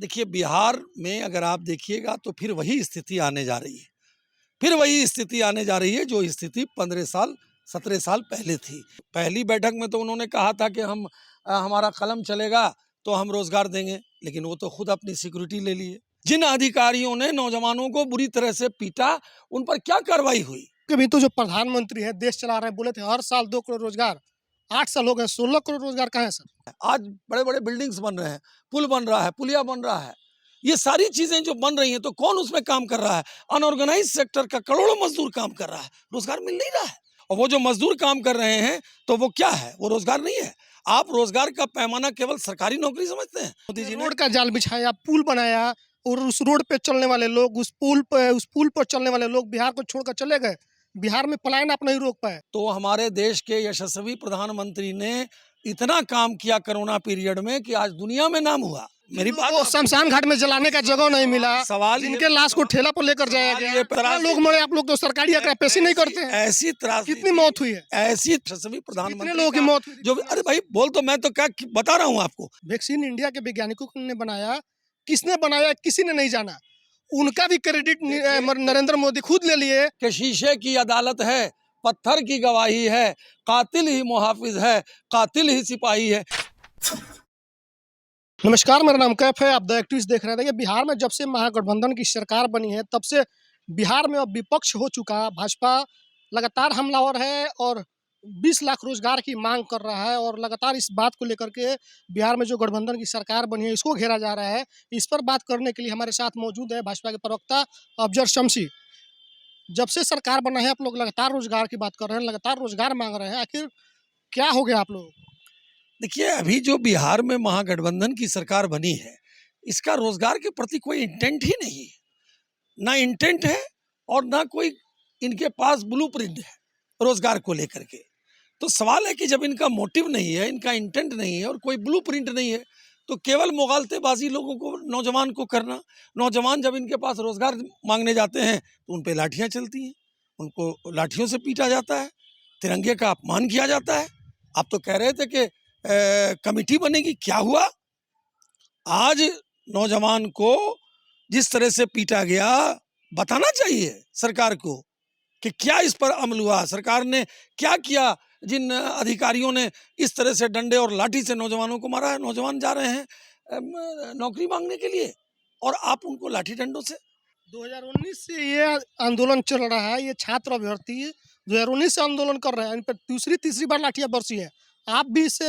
देखिए, बिहार में अगर आप देखिएगा तो फिर वही स्थिति आने जा रही है। फिर वही स्थिति आने जा रही है जो स्थिति 15 साल 17 साल पहले थी। पहली बैठक में तो उन्होंने कहा था कि हमारा कलम चलेगा तो हम रोजगार देंगे, लेकिन वो तो खुद अपनी सिक्योरिटी ले लिए। जिन अधिकारियों ने नौजवानों को बुरी तरह से पीटा, उन पर क्या कार्रवाई हुई? कभी तो जो प्रधानमंत्री है देश चला रहे हैं, बोले थे हर साल 2 करोड़ रोजगार। 8 साल हो गए, 16 करोड़ रोजगार कहाँ है सर? आज बड़े बड़े बिल्डिंग्स बन रहे हैं, पुल बन रहा है, पुलिया बन रहा है। ये सारी चीजें जो बन रही हैं तो कौन उसमें काम कर रहा है? अनऑर्गेनाइज सेक्टर का करोड़ों मजदूर काम कर रहा है, रोजगार मिल नहीं रहा है। और वो जो मजदूर काम कर रहे हैं तो वो क्या है? वो रोजगार नहीं है। आप रोजगार का पैमाना केवल सरकारी नौकरी समझते हैं। मोदी जी ने रोड का जाल बिछाया, पुल बनाया और उस रोड पे चलने वाले लोग, उस पुल पर चलने वाले लोग बिहार को छोड़कर चले गए। बिहार में पलायन आप नहीं रोक पाए। तो हमारे देश के यशस्वी प्रधानमंत्री ने इतना काम किया कोरोना पीरियड में कि आज दुनिया में नाम हुआ। मेरी बात वो शमशान घाट में जलाने का जगह नहीं मिला, सवाल जिनके लाश को ठेला पर लेकर जाया गया। कितना लोग मरे, आप लोग तो सरकारी आंकड़ा पेश ही नहीं करते हैं। ऐसी त्रासदी, कितनी मौत हुई है? ऐसी यशस्वी प्रधानमंत्री, कितने लोगों की मौत हुई? जो अरे भाई बोल, तो मैं तो क्या बता रहा हूँ आपको। वैक्सीन इंडिया के वैज्ञानिकों ने बनाया, किसने बनाया किसी ने नहीं जाना। उनका भी क्रेडिट नरेंद्र मोदी खुद ले लिए। कि शीशे की अदालत है, पत्थर की गवाही है, कातिल ही मुहाफिज है, कातिल ही सिपाही है। नमस्कार, मेरा नाम कैफ है, आप द एक्टिविस्ट देख रहे थे। बिहार में जब से महागठबंधन की सरकार बनी है तब से बिहार में अब विपक्ष हो चुका। भाजपा लगातार हमलावर है और 20 लाख रोजगार की मांग कर रहा है और लगातार इस बात को लेकर के बिहार में जो गठबंधन की सरकार बनी है इसको घेरा जा रहा है। इस पर बात करने के लिए हमारे साथ मौजूद है भाजपा के प्रवक्ता अफजल शमसी। जब से सरकार बना है आप लोग लगातार रोजगार की बात कर रहे हैं, लगातार रोजगार मांग रहे हैं, आखिर क्या हो गया आप लोग? देखिए, अभी जो बिहार में महागठबंधन की सरकार बनी है, इसका रोजगार के प्रति कोई इंटेंट ही नहीं है। ना इंटेंट है और ना कोई इनके पास ब्लूप्रिंट है रोजगार को लेकर के। तो सवाल है कि जब इनका मोटिव नहीं है, इनका इंटेंट नहीं है और कोई ब्लूप्रिंट नहीं है, तो केवल मुगालतेबाजी लोगों को, नौजवान को करना। नौजवान जब इनके पास रोजगार मांगने जाते हैं तो उन पे लाठियां चलती हैं, उनको लाठियों से पीटा जाता है, तिरंगे का अपमान किया जाता है। आप तो कह रहे थे कि कमेटी बनेगी, क्या हुआ? आज नौजवान को जिस तरह से पीटा गया, बताना चाहिए सरकार को कि क्या इस पर अमल हुआ, सरकार ने क्या किया। जिन अधिकारियों ने इस तरह से डंडे और लाठी से नौजवानों को मारा है, नौजवान जा रहे हैं नौकरी मांगने के लिए और आप उनको लाठी डंडों से। 2019 से ये आंदोलन चल रहा है, ये छात्र अभ्यर्थी 2019 से आंदोलन कर रहे हैं, इन पर दूसरी तीसरी बार लाठियां बरसी है। आप भी इससे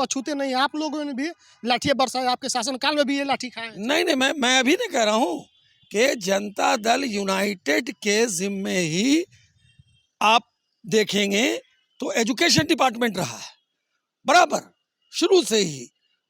अछूते नहीं, आप लोगों ने भी लाठियां बरसाई, आपके शासनकाल में भी ये लाठी खाए। नहीं, मैं अभी नहीं कह रहा हूँ कि जनता दल यूनाइटेड के जिम्मे ही आप देखेंगे तो एजुकेशन डिपार्टमेंट रहा है बराबर शुरू से ही,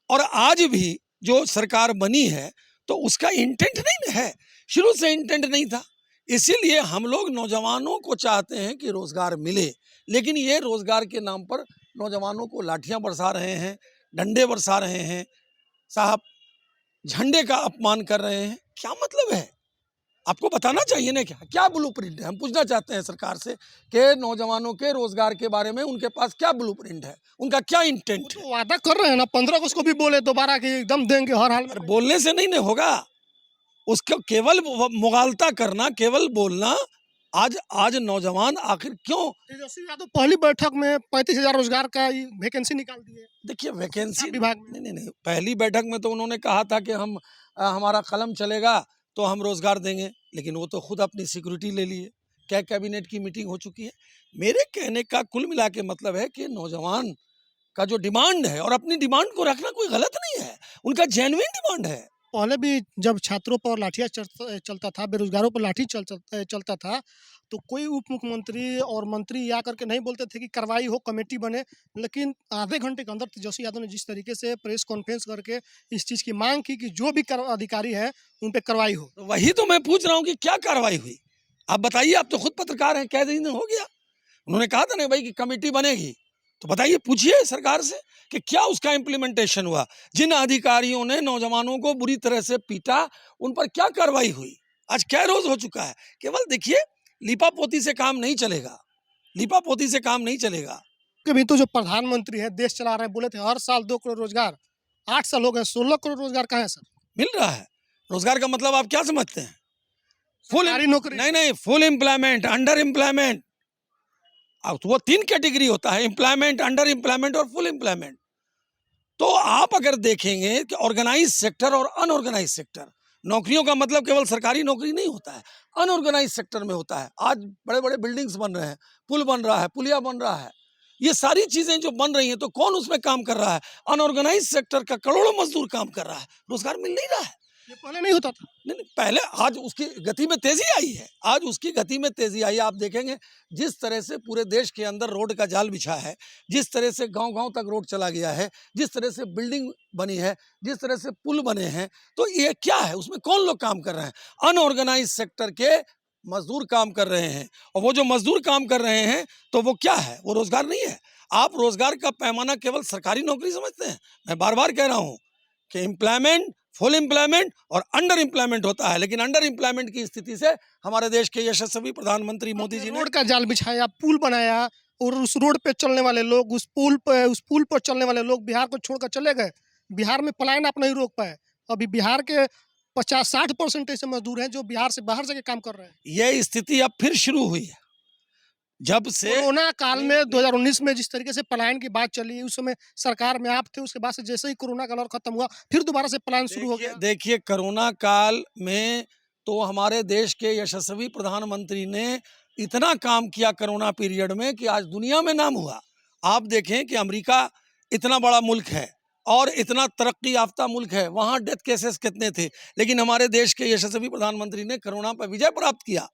और आज भी जो सरकार बनी है तो उसका इंटेंट नहीं है, शुरू से इंटेंट नहीं था। इसीलिए हम लोग नौजवानों को चाहते हैं कि रोजगार मिले, लेकिन ये रोजगार के नाम पर नौजवानों को लाठियां बरसा रहे हैं, डंडे बरसा रहे हैं, साहब झंडे का अपमान कर रहे हैं। क्या मतलब है? आपको बताना चाहिए ना, क्या ब्लूप्रिंट है? हम पूछना चाहते हैं सरकार से कि नौजवानों के रोजगार के बारे में उनके पास क्या ब्लूप्रिंट है, उनका क्या इंटेंट है? तो वादा कर रहे हैं ना, 15 अगस्त को भी बोले दोबारा कि एकदम देंगे हर हाल में। बोलने से नहीं ना होगा, उसको केवल मुगालता करना, केवल बोलना। आज नौजवान आखिर क्यों? तेजस्वी यादव पहली बैठक में 35,000 रोजगार का वैकेंसी निकाल दिए। देखिए, वैकेंसी विभाग में नहीं, पहली बैठक में तो उन्होंने कहा था कि हमारा कलम चलेगा तो हम रोजगार देंगे, लेकिन वो तो खुद अपनी सिक्योरिटी ले लिए। क्या कैबिनेट की मीटिंग हो चुकी है? मेरे कहने का कुल मिला के मतलब है कि नौजवान का जो डिमांड है, और अपनी डिमांड को रखना कोई गलत नहीं है, उनका जेन्युइन डिमांड है। पहले भी जब छात्रों पर लाठियां चलता था, बेरोजगारों पर लाठी चलता था, तो कोई उप मुख्यमंत्री और मंत्री या करके नहीं बोलते थे कि कार्रवाई हो, कमेटी बने। लेकिन आधे घंटे के अंदर तेजस्वी यादव ने जिस तरीके से प्रेस कॉन्फ्रेंस करके इस चीज़ की मांग की कि जो भी अधिकारी है उन पर कार्रवाई हो। तो वही तो मैं पूछ रहा हूँ कि क्या कार्रवाई हुई? आप बताइए, आप तो खुद पत्रकार हैं, कह दिन हो गया। उन्होंने कहा था ना भाई कि कमेटी बनेगी, तो बताइए, पूछिए सरकार से कि क्या उसका इम्प्लीमेंटेशन हुआ। जिन अधिकारियों ने नौजवानों को बुरी तरह से पीटा, उन पर क्या कार्रवाई हुई? आज क्या रोज हो चुका है? केवल देखिए, लीपापोती से काम नहीं चलेगा, लीपापोती से काम नहीं चलेगा। कभी तो जो प्रधानमंत्री है देश चला रहे हैं, बोले थे हर साल 2 करोड़ रोजगार। 8 साल हो गए, 16 करोड़ रोजगार कहाँ है सर? मिल रहा है। रोजगार का मतलब आप क्या समझते हैं? सरकारी नौकरी नहीं, फुल एम्प्लॉयमेंट, अंडर एम्प्लॉयमेंट। अब तो वो 3 कैटेगरी होता है, एम्प्लॉयमेंट, अंडर एम्प्लॉयमेंट और फुल एम्प्लॉयमेंट। तो आप अगर देखेंगे कि ऑर्गेनाइज सेक्टर और अनऑर्गेनाइज सेक्टर, नौकरियों का मतलब केवल सरकारी नौकरी नहीं होता है, अनऑर्गेनाइज सेक्टर में होता है। आज बड़े बड़े बिल्डिंग्स बन रहे हैं, पुल बन रहा है, पुलिया बन रहा है, ये सारी चीजें जो बन रही हैं, तो कौन उसमें काम कर रहा है? अनऑर्गेनाइज सेक्टर का करोड़ों मजदूर काम कर रहा है, रोजगार मिल नहीं रहा है। ये पहले नहीं होता था। नहीं, पहले, आज उसकी गति में तेजी आई है, आज उसकी गति में तेजी आई है। आप देखेंगे जिस तरह से पूरे देश के अंदर रोड का जाल बिछा है, जिस तरह से गांव-गांव तक रोड चला गया है, जिस तरह से बिल्डिंग बनी है, जिस तरह से पुल बने हैं, तो ये क्या है? उसमें कौन लोग काम कर रहे हैं? अनऑर्गेनाइज सेक्टर के मजदूर काम कर रहे हैं। और वो जो मजदूर काम कर रहे हैं, तो वो क्या है? वो रोजगार नहीं है। आप रोजगार का पैमाना केवल सरकारी नौकरी समझते हैं। मैं बार बार कह रहा हूँ कि एम्प्लॉयमेंट, फुल एम्प्लॉयमेंट और अंडर एम्प्लॉयमेंट होता है, लेकिन अंडर एम्प्लॉयमेंट की स्थिति से हमारे देश के यशस्वी प्रधानमंत्री मोदी जी ने रोड का जाल बिछाया, पुल बनाया, और उस रोड पे चलने वाले लोग, उस पुल पर चलने वाले लोग बिहार को छोड़कर चले गए। बिहार में पलायन आप नहीं रोक पाए। अभी बिहार के 50-60% ऐसे मजदूर हैं जो बिहार से बाहर जाके काम कर रहे हैं। यह स्थिति अब फिर शुरू हुई है। जब से कोरोना काल में 2019 में जिस तरीके से पलायन की बात चली, उस समय सरकार में आप थे, उसके बाद से जैसे ही कोरोना का दौर खत्म हुआ, फिर दोबारा से पलायन शुरू हो गया। देखिए, कोरोना काल में तो हमारे देश के यशस्वी प्रधानमंत्री ने इतना काम किया कोरोना पीरियड में कि आज दुनिया में नाम हुआ। आप देखें कि अमेरिका इतना बड़ा मुल्क है और इतना तरक्की याफ्ता मुल्क है, वहाँ डेथ केसेस कितने थे, लेकिन हमारे देश के यशस्वी प्रधानमंत्री ने कोरोना पर विजय प्राप्त किया।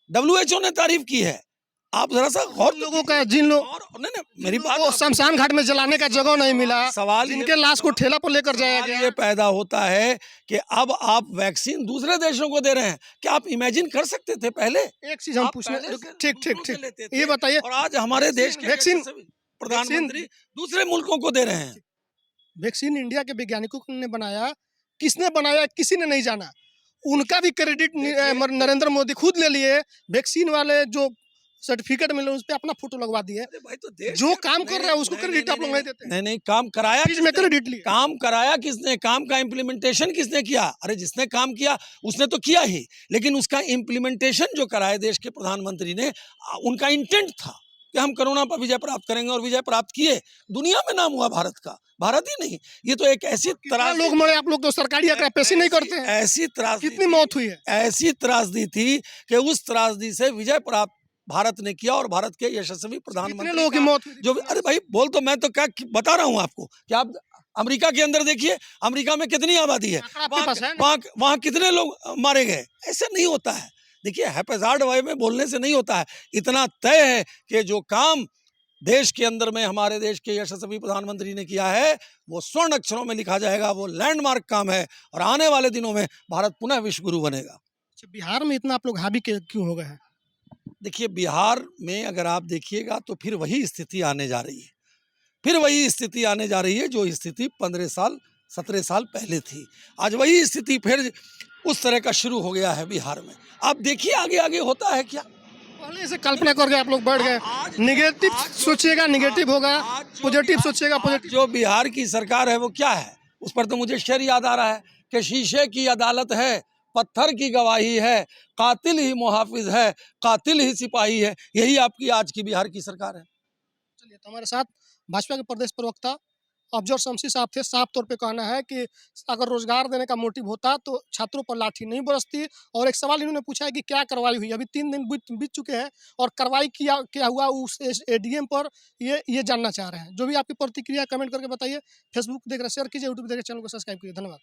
WHO ने तारीफ की है। आप जरा सा गौर, लोगों का जिन लोग नहीं, मेरी बात, को शमशान घाट में जलाने का जगह नहीं मिला, सवाल जिनके लाश को ठेला पर लेकर जाया सवाल गया। ये पैदा होता है कि अब आप वैक्सीन दूसरे देशों को दे रहे हैं। क्या आप इमेजिन कर सकते थे पहले? एक चीज हम आप पूछने, पहले से ठीक ठीक दूसरों से ठीक, लेते ये थे, बताइए, और आज हमारे देश के वैक्सीन यशस्वी प्रधानमंत्री दूसरे मुल्कों को दे रहे हैं। वैक्सीन इंडिया के वैज्ञानिकों ने बनाया, किसने बनाया किसी ने नहीं जाना। उनका भी क्रेडिट नरेंद्र मोदी खुद ले लिए। वैक्सीन वाले जो सर्टिफिकेट मिले उस पे अपना फोटो लगवा दिए। अरे भाई, तो देश जो के- काम कर रहा है उसको नहीं, क्रेडिट आप लोग नहीं देते। नहीं, काम कराया चीज में किसने? क्रेडिट लिए। काम कराया किसने? काम का इम्प्लीमेंटेशन किसने किया? अरे जिसने काम किया उसने तो किया ही, लेकिन उसका इम्प्लीमेंटेशन जो कराया देश के प्रधानमंत्री ने, उनका इंटेंट था कि हम कोरोना पर विजय प्राप्त करेंगे, और विजय प्राप्त किए। दुनिया में नाम हुआ भारत का, भारत ही नहीं, ये तो एक ऐसी कितना लोग मरे, आप लोग तो सरकारी आंकड़ा पैसे नहीं करते हैं। ऐसी त्रासदी, कितनी मौत हुई है? ऐसी त्रासदी थी कि उस त्रासदी से विजय प्राप्त भारत ने किया, और भारत के यशस्वी कितने प्रधानमंत्री लोगों की का मौत हुई? जो, अरे भाई बोल, तो मैं तो क्या बता रहा हूँ आपको कि आप अमेरिका के अंदर देखिए, अमेरिका में कितनी आबादी है, आंकड़ा आपके पास है ना? वहाँ कितने लोग मारे गए। ऐसे नहीं होता है। देखिए, हैप्पीजार्ड वे में बोलने से नहीं होता है। इतना तय है कि जो काम देश के अंदर में हमारे देश के यशस्वी प्रधानमंत्री ने किया है, वो स्वर्ण अक्षरों में लिखा जाएगा, वो लैंडमार्क काम है, और आने वाले दिनों में भारत पुनः विश्व गुरु बनेगा। अच्छा, बिहार में इतना आप लोग हावी क्यों हो गए हैं? देखिए, बिहार में अगर आप देखिएगा तो फिर वही स्थिति आने जा रही है, फिर वही स्थिति आने जा रही है जो स्थिति 15 साल 17 साल पहले थी। आज वही स्थिति फिर उस तरह का शुरू हो गया है बिहार में। आप देखिए आगे आगे होता है क्या। पहले से कल्पना करके आप लोग बढ़ गए। निगेटिव सोचिएगा निगेटिव होगा, पॉजिटिव सोचिएगा पॉजिटिव। जो बिहार की सरकार है वो क्या है, उस पर तो मुझे शेर याद आ रहा है कि शीशे की अदालत है, पत्थर की गवाही है, कातिल ही मुहाफिज है, कातिल ही सिपाही है। यही आपकी आज की बिहार की सरकार है। चलिए, तो हमारे साथ भाजपा के प्रदेश प्रवक्ता अफजल शमसी साहब थे। साफ तौर पे कहना है कि अगर रोजगार देने का मोटिव होता तो छात्रों पर लाठी नहीं बरसती। और एक सवाल इन्होंने पूछा है कि क्या कार्रवाई हुई। अभी 3 दिन बीत चुके हैं और कार्रवाई क्या हुआ उस एडीएम पर, ये जानना चाह रहे हैं। जो भी आपकी प्रतिक्रिया कमेंट करके बताइए। फेसबुक देख रहे शेयर कीजिए, यूट्यूब देख रहे चैनल को सब्सक्राइब कीजिए। धन्यवाद।